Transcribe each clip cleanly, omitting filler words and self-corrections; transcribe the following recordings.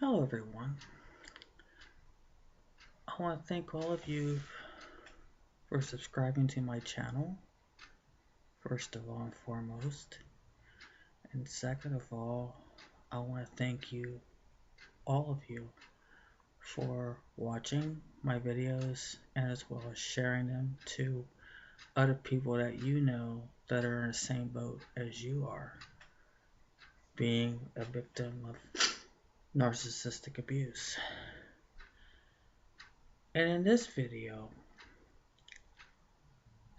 Hello everyone. I want to thank all of you for subscribing to my channel, first of all and foremost. And second of all, I want to thank you, all of you, for watching my videos and as well as sharing them to other people that you know that are in the same boat as you are, being a victim of narcissistic abuse. And in this video,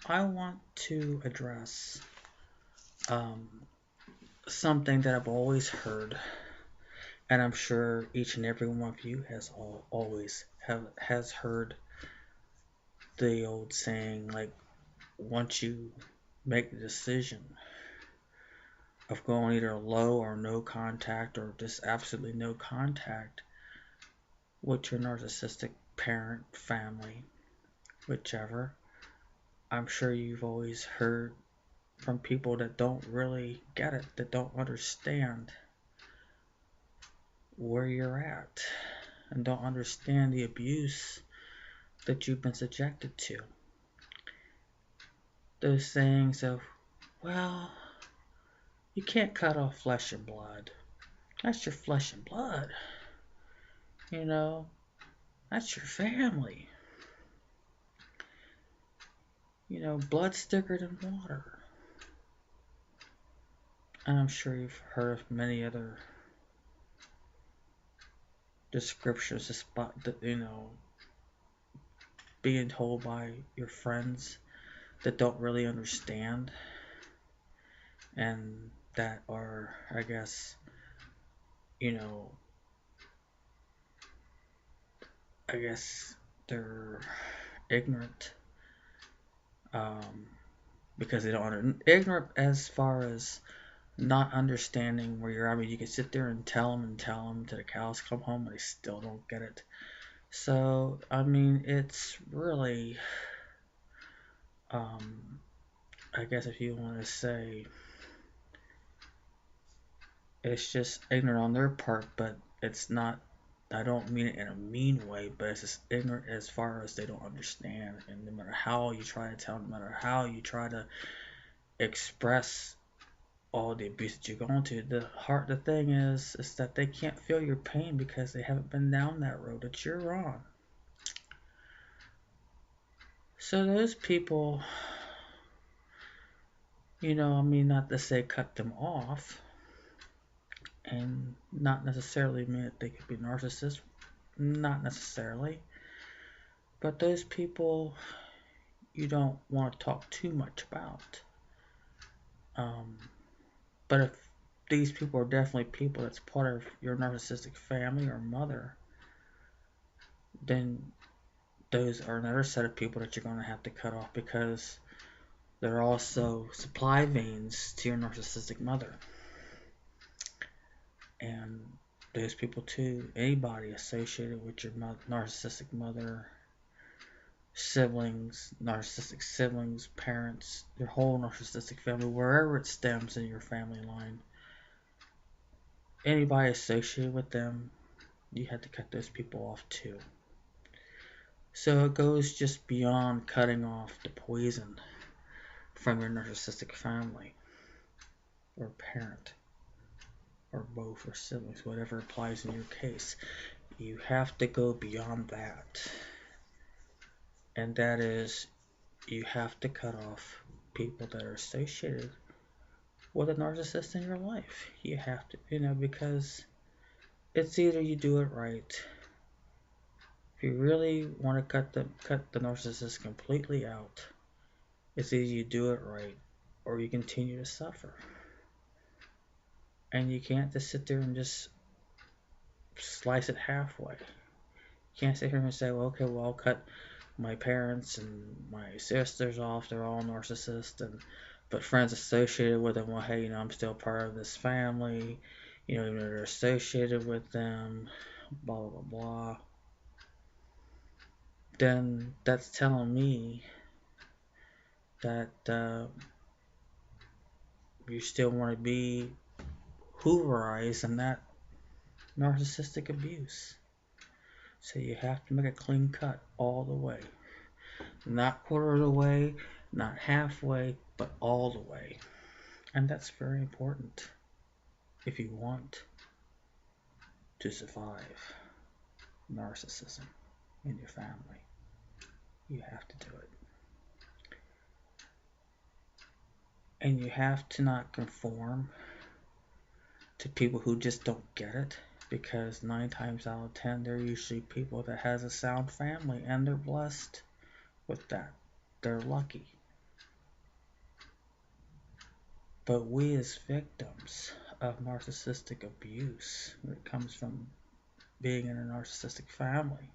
I want to address um, something that I've always heard, and I'm sure each and every one of you has heard the old saying, like, once you make the decision of going either low or no contact or just absolutely no contact with your narcissistic parent, family, whichever, I'm sure you've always heard from people that don't really get it, that don't understand where you're at and don't understand the abuse that you've been subjected to. Those sayings of, well, you can't cut off flesh and blood. That's your flesh and blood. You know, that's your family. You know, blood's thicker than water. And I'm sure you've heard of many other descriptions, being told by your friends that don't really understand and that are, I guess, you know, I guess they're ignorant, um, because they don't ignorant as far as not understanding where you're at. I mean, you can sit there and tell them till the cows come home and they still don't get it. So, I mean, it's really, um, I guess if you want to say, it's just ignorant on their part, but it's not. I don't mean it in a mean way, but it's just ignorant as far as they don't understand. And no matter how you try to tell them, no matter how you try to express all the abuse that you're going to, the thing is that they can't feel your pain because they haven't been down that road that you're on. So those people, I mean, not to say cut them off, and not necessarily mean that they could be narcissists, not necessarily, but those people you don't want to talk too much about. Um, but if these people are definitely people that's part of your narcissistic family or mother, then those are another set of people that you're going to have to cut off because they're also supply veins to your narcissistic mother. And those people too, anybody associated with your narcissistic mother, siblings, narcissistic siblings, parents, your whole narcissistic family, wherever it stems in your family line, anybody associated with them, you have to cut those people off too. So it goes just beyond cutting off the poison from your narcissistic family or parent or both or siblings, whatever applies in your case. You have to go beyond that. And that is, you have to cut off people that are associated with a narcissist in your life. You have to, because it's either you do it right. If you really want to cut the narcissist completely out, it's either you do it right or you continue to suffer. And you can't just sit there and just slice it halfway. You can't sit here and say, well, okay, well, I'll cut my parents and my sisters off. They're all narcissists, but friends associated with them, well, hey, I'm still part of this family. Even though they're associated with them, blah, blah, blah, blah. Then that's telling me that you still want to be Hooverized, and that narcissistic abuse. So you have to make a clean cut all the way. Not quarter of the way, not halfway, but all the way. And that's very important if you want to survive narcissism in your family. You have to do it. And you have to not conform to people who just don't get it, because 9 times out of 10 they're usually people that has a sound family and they're blessed with that. They're lucky. But we as victims of narcissistic abuse, when it comes from being in a narcissistic family,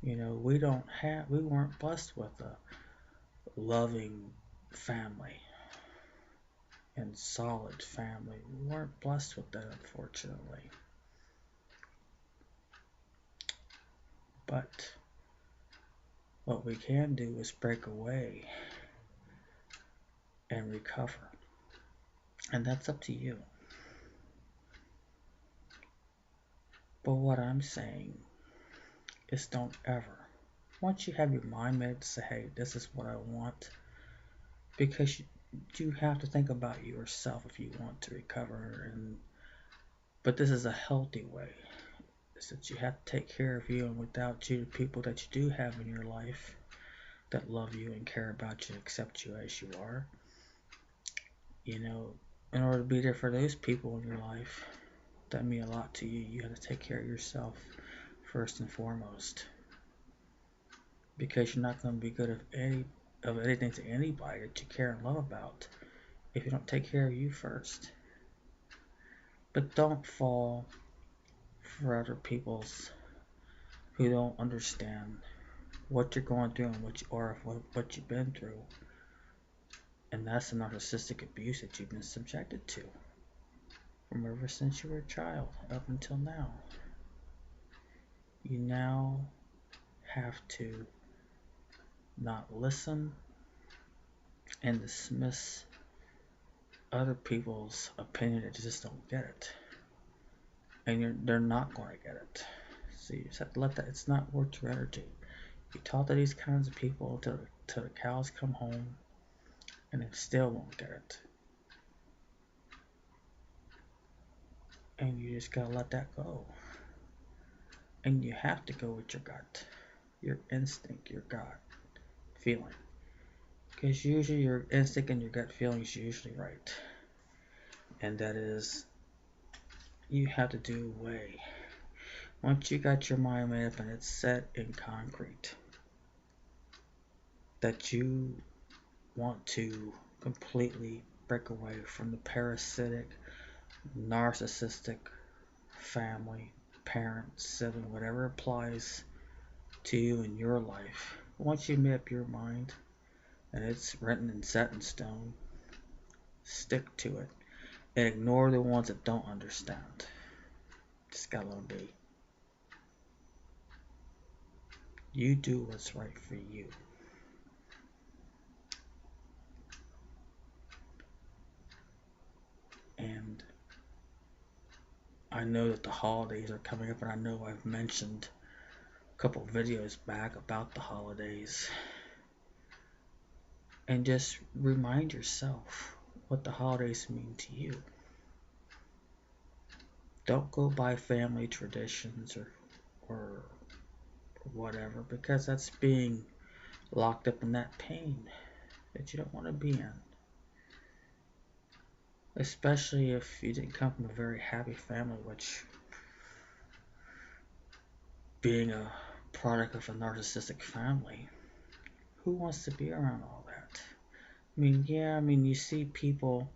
we weren't blessed with a loving family and solid family. We weren't blessed with that, unfortunately. But what we can do is break away and recover. And that's up to you. But what I'm saying is don't ever, once you have your mind made to say, hey, this is what I want, because you have to think about yourself if you want to recover. But this is a healthy way. Is that you have to take care of you, and without you, the people that you do have in your life that love you and care about you, accept you as you are, in order to be there for those people in your life that mean a lot to you, you have to take care of yourself first and foremost. Because you're not going to be good of anything to anybody that you care and love about if you don't take care of you first. But don't fall for other people's who don't understand what you're going through and what you've been through. And that's the narcissistic abuse that you've been subjected to from ever since you were a child up until now. You now have to not listen and dismiss other people's opinion that just don't get it. And they're not going to get it. So you just have to let that, it's not worth your energy. You talk to these kinds of people till the cows come home, and they still won't get it. And you just gotta let that go. And you have to go with your gut, your instinct, your gut feeling. Because usually your instinct and your gut feeling is usually right. And that is, you have to do away. Once you got your mind made up and it's set in concrete, that you want to completely break away from the parasitic, narcissistic family, parent, sibling, whatever applies to you in your life. Once you make up your mind and it's written and set in stone, stick to it and ignore the ones that don't understand. Just gotta let them be. You do what's right for you. And I know that the holidays are coming up, and I know I've mentioned a couple videos back about the holidays. And just remind yourself what the holidays mean to you. Don't go by family traditions or whatever, because that's being locked up in that pain that you don't want to be in. Especially if you didn't come from a very happy family, which, being a product of a narcissistic family, who wants to be around all that? You see people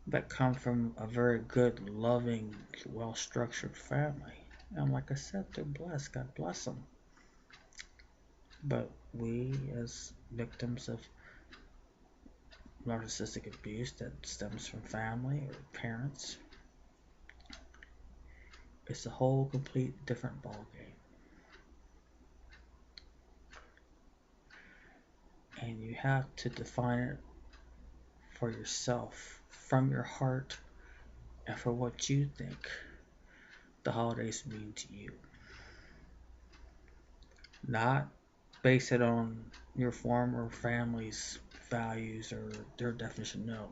that come from a very good, loving, well-structured family. And like I said, they're blessed. God bless them. But we, as victims of narcissistic abuse that stems from family or parents, it's a whole complete different ballgame. And you have to define it for yourself from your heart and for what you think the holidays mean to you. Not base it on your former family's values or their definition. No.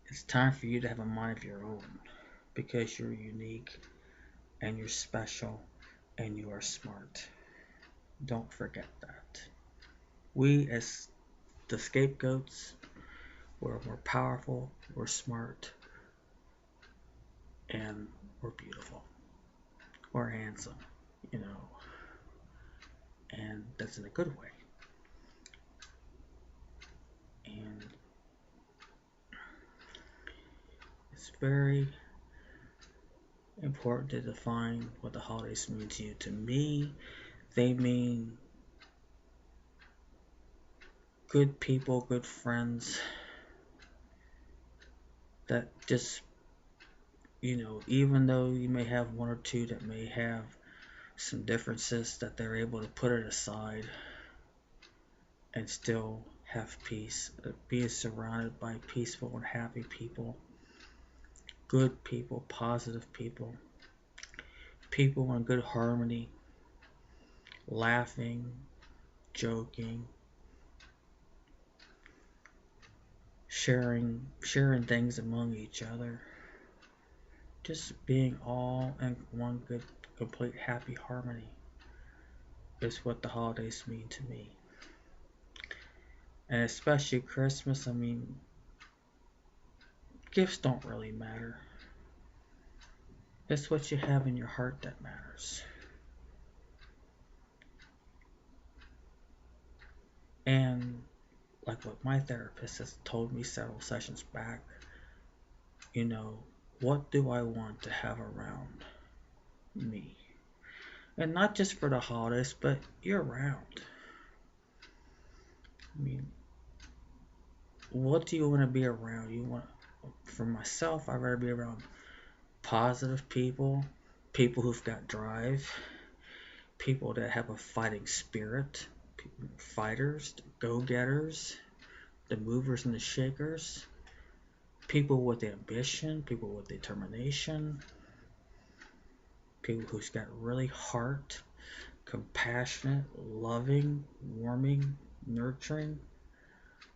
It's time for you to have a mind of your own because you're unique and you're special and you are smart. Don't forget that. We, as the scapegoats, we're more powerful, we're smart, and we're beautiful. We're handsome, you know, and that's in a good way. And it's very important to define what the holidays mean to you. To me, they mean good people, good friends that just, even though you may have one or two that may have some differences, that they're able to put it aside and still have peace. Being surrounded by peaceful and happy people, good people, positive people, people in good harmony, laughing, joking, sharing things among each other, just being all in one good, complete, happy harmony is what the holidays mean to me. And especially Christmas, I mean, gifts don't really matter. It's what you have in your heart that matters. And like what my therapist has told me several sessions back, what do I want to have around me? And not just for the holidays, but year round. I mean, what do you want to be around? For myself, I'd rather be around positive people, people who've got drive, people that have a fighting spirit, fighters, go-getters, the movers and the shakers, people with ambition, people with determination, people who's got really heart, compassionate, loving, warming, nurturing.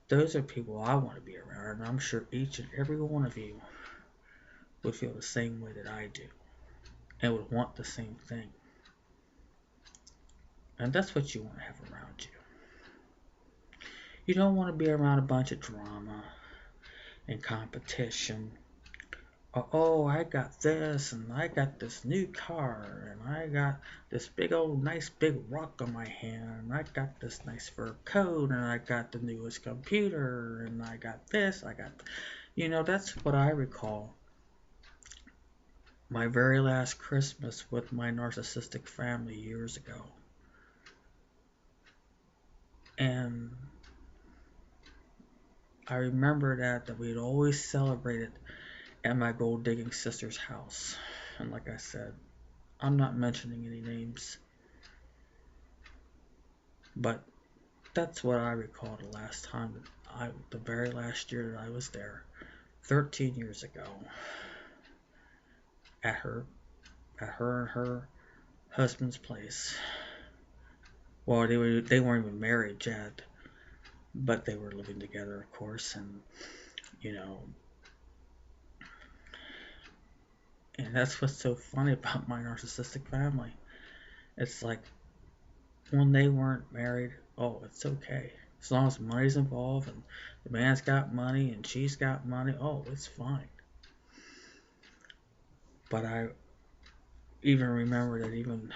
Those are people I want to be around, and I'm sure each and every one of you would feel the same way that I do and would want the same thing. And that's what you want to have around you. You don't want to be around a bunch of drama and competition. Oh, I got this, and I got this new car, and I got this big old nice big rock on my hand, and I got this nice fur coat, and I got the newest computer, and I got this, that's what I recall my very last Christmas with my narcissistic family years ago. And I remember that we'd always celebrated at my gold digging sister's house. And like I said, I'm not mentioning any names, but that's what I recall the very last year that I was there, 13 years ago, at her and her husband's place. Well, they weren't even married yet, but they were living together, of course, and and that's what's so funny about my narcissistic family. It's like when they weren't married, oh, it's okay. As long as money's involved and the man's got money and she's got money, oh, it's fine. But I even remember that even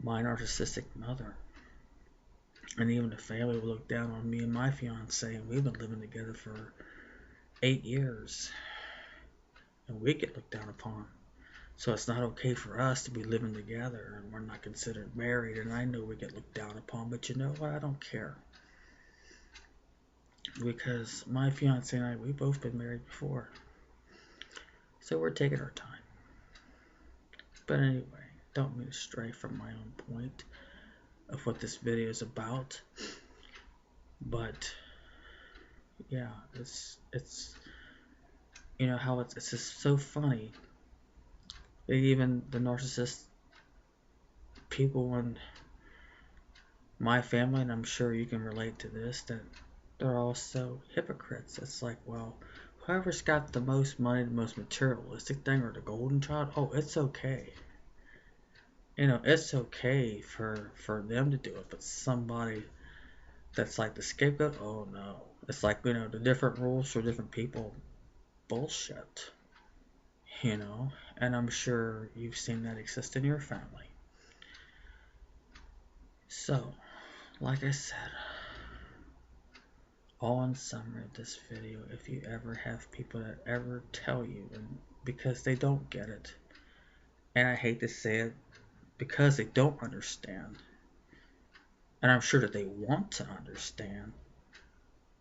my narcissistic mother and even the family would look down on me and my fiance, and we've been living together for 8 years, and we get looked down upon. So it's not okay for us to be living together, and we're not considered married, and I know we get looked down upon, but you know what? I don't care. Because my fiance and I, we've both been married before. So we're taking our time. But anyway, don't mean to stray from my own point of what this video is about. But yeah, it's You know how it's just so funny that even the narcissist people in my family, and I'm sure you can relate to this, that they're also hypocrites. It's like, well, whoever's got the most money, the most materialistic thing, or the golden child, oh, it's okay. You know, it's okay for them to do it, but somebody that's like the scapegoat, oh no. It's like, you know, the different rules for different people, bullshit. You know, and I'm sure you've seen that exist in your family. So, like I said, all in summary of this video, if you ever have people that ever tell you, and because they don't get it, and I hate to say it, because they don't understand, and I'm sure that they want to understand,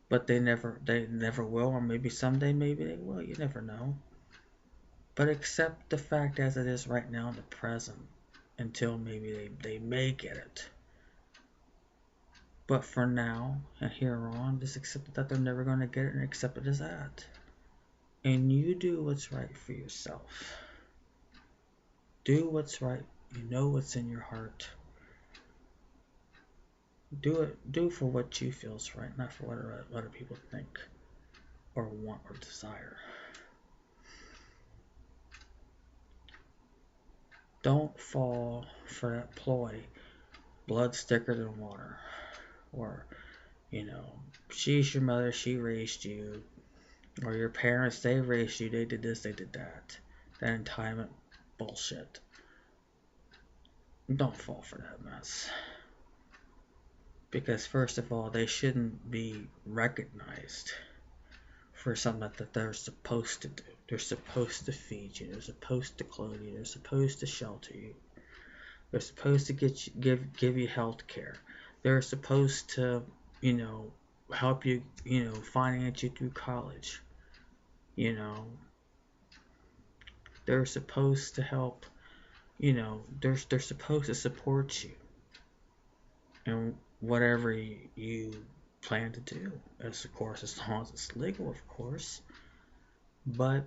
but they never will, or maybe someday maybe they will, you never know. But accept the fact as it is right now in the present, until maybe they may get it. But for now and here on, just accept that they're never going to get it, and accept it as that. And you do what's right for yourself. Do what's right. You know what's in your heart. Do for what you feel is right, not for what other people think or want or desire. Don't fall for that ploy, blood thicker than water. Or, you know, she's your mother, she raised you. Or your parents, they raised you, they did this, they did that. That entitlement bullshit. Don't fall for that mess. Because first of all, they shouldn't be recognized for something that they're supposed to do. They're supposed to feed you. They're supposed to clothe you. They're supposed to shelter you. They're supposed to give you health care. They're supposed to, you know, help you, you know, finance you through college. You know, they're supposed to help, you know, they're supposed to support you in whatever you plan to do, as of course, as long as it's legal, of course. But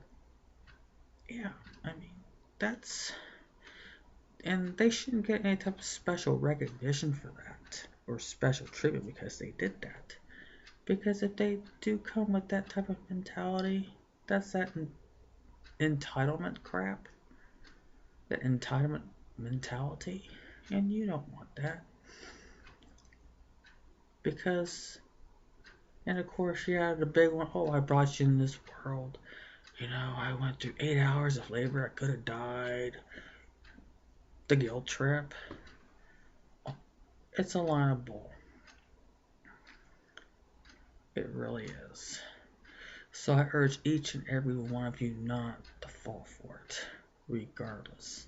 yeah, I mean, that's, and they shouldn't get any type of special recognition for that or special treatment because they did that. Because if they do come with that type of mentality, that's that entitlement crap, that entitlement mentality, and you don't want that. Because, and of course, yeah, the big one, oh, I brought you in this world. You know, I went through 8 hours of labor, I could have died. The guilt trip. It's a line of bull. It really is. So I urge each and every one of you not to fall for it, regardless.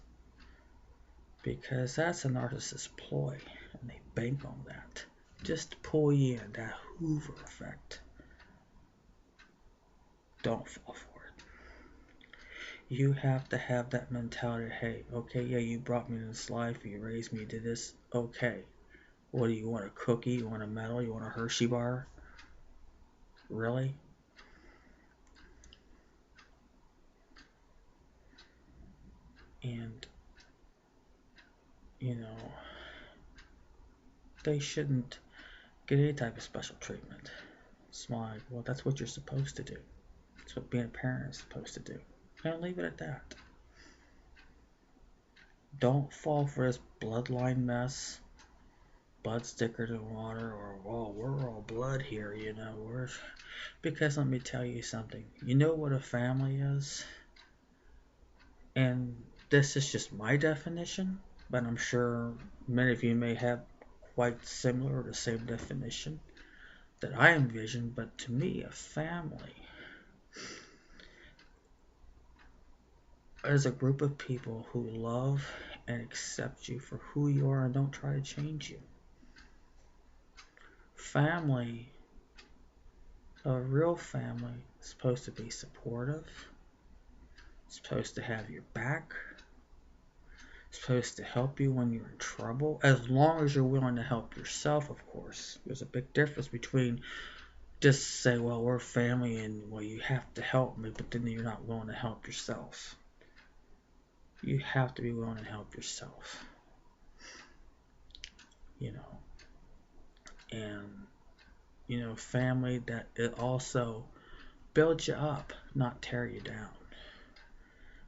Because that's a narcissist ploy, and they bank on that. Just to pull you in, that Hoover effect. Don't fall for it. You have to have that mentality, hey, okay, yeah, you brought me into this life, you raised me, you did this, okay. What do you want, a cookie? You want a medal? You want a Hershey bar? Really? And, you know, they shouldn't get any type of special treatment. It's like, well, that's what you're supposed to do. That's what being a parent is supposed to do. And leave it at that. Don't fall for this bloodline mess. Blood's thicker than water, or, oh, we're all blood here, you know. Because let me tell you something. You know what a family is? And this is just my definition, but I'm sure many of you may have quite similar or the same definition that I envision. But to me, a family is a group of people who love and accept you for who you are and don't try to change you. Family, a real family, is supposed to be supportive, supposed to have your back, supposed to help you when you're in trouble, as long as you're willing to help yourself, of course. There's a big difference between just say, well, we're family and, well, you have to help me, but then you're not willing to help yourself. You have to be willing to help yourself. You know, and, you know, family that it also builds you up, not tear you down.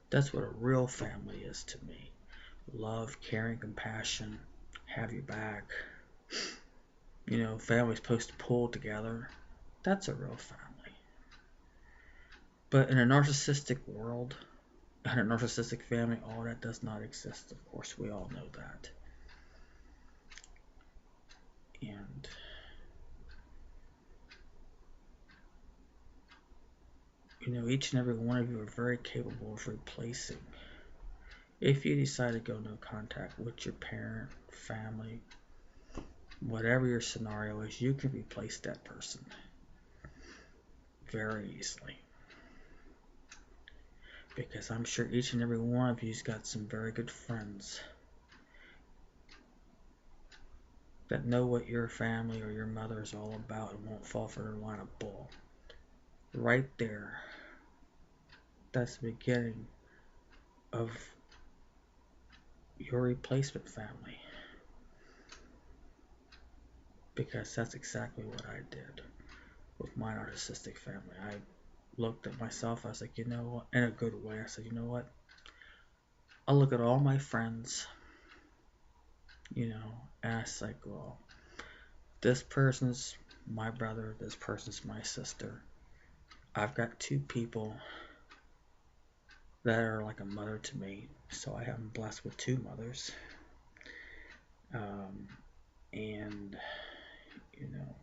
That's what a real family is to me. Love, caring, compassion, have your back. You know, family's supposed to pull together. That's a real family. But in a narcissistic world, in a narcissistic family, all that does not exist. Of course, we all know that. And you know, each and every one of you are very capable of replacing. If you decide to go no contact with your parent, family, whatever your scenario is, you can replace that person very easily. Because I'm sure each and every one of you's got some very good friends that know what your family or your mother is all about and won't fall for their line of bull. Right there, that's the beginning of your replacement family. Because that's exactly what I did with my narcissistic family. I looked at myself, I was like, you know what, in a good way, I said, you know what, I'll look at all my friends, you know, and I was like, well, this person's my brother, this person's my sister. I've got two people that are like a mother to me, so I am blessed with two mothers. And, you know,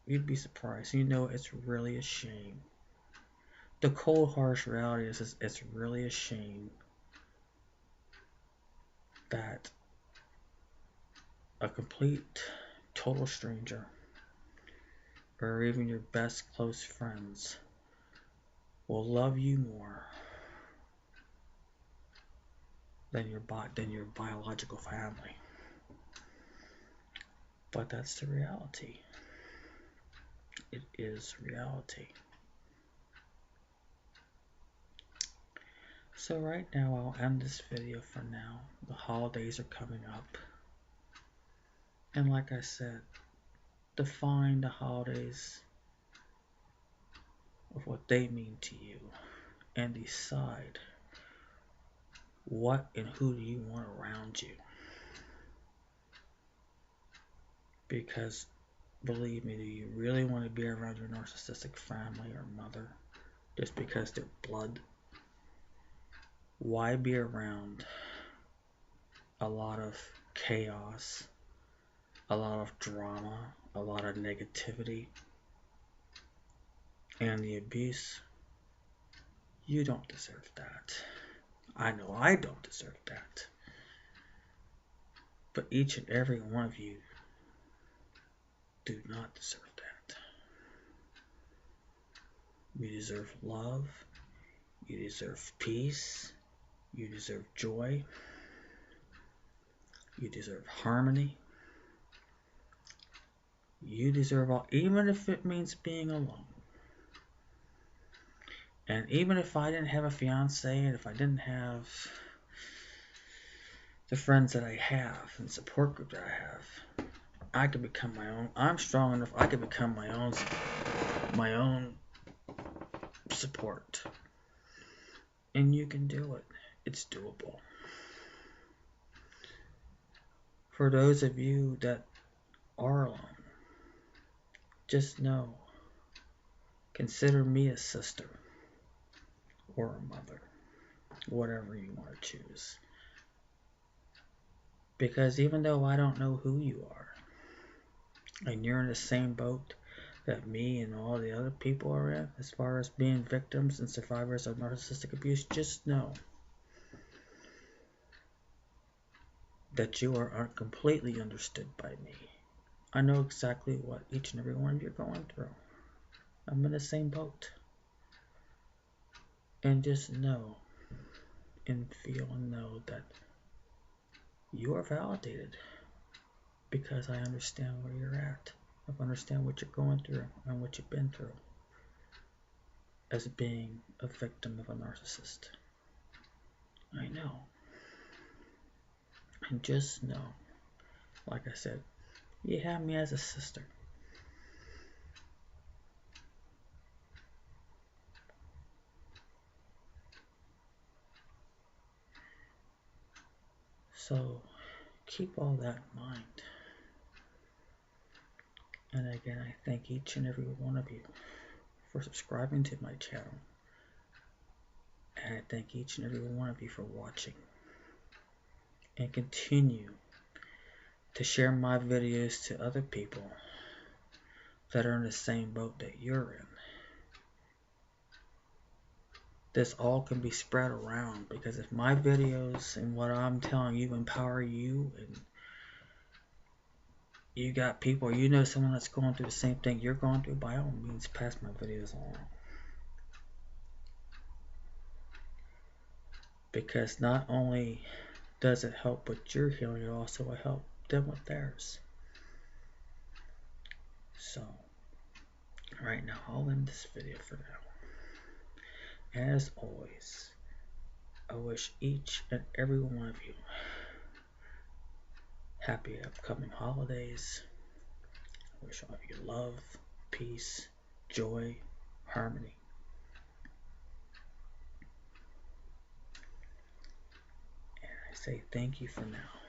you'd be surprised. You know, it's really a shame. The cold, harsh reality is it's really a shame that a complete, total stranger, or even your best close friends, will love you more than your biological family. But that's the reality. It is reality. So right now I'll end this video for now. The holidays are coming up. And like I said, define the holidays of what they mean to you and decide what and who do you want around you. Because believe me, do you really want to be around your narcissistic family or mother just because they're blood? Why be around a lot of chaos, a lot of drama, a lot of negativity, and the abuse? You don't deserve that. I know I don't deserve that. But each and every one of you do not deserve that. You deserve love. You deserve peace. You deserve joy. You deserve harmony. You deserve all, even if it means being alone. And even if I didn't have a fiance, and if I didn't have the friends that I have and support group that I have, I could become my own. I'm strong enough. I could become my own support. And you can do it. It's doable. For those of you that are alone, just know, consider me a sister or a mother, whatever you want to choose. Because even though I don't know who you are, and you're in the same boat that me and all the other people are in, as far as being victims and survivors of narcissistic abuse, just know that you are completely understood by me. I know exactly what each and every one of you are going through. I'm in the same boat. And just know and feel and know that you are validated because I understand where you're at. of understand what you're going through and what you've been through as being a victim of a narcissist. I know. And just know, like I said, you have me as a sister. So keep all that in mind. And again, I thank each and every one of you for subscribing to my channel. And I thank each and every one of you for watching. And continue to share my videos to other people that are in the same boat that you're in. This all can be spread around, because if my videos and what I'm telling you empower you, and you got people, you know someone that's going through the same thing you're going through, by all means pass my videos along. Because not only does it help with your healing, it also will help them with theirs. So, right now, I'll end this video for now. As always, I wish each and every one of you happy upcoming holidays. I wish all of you love, peace, joy, harmony. And I say thank you for now.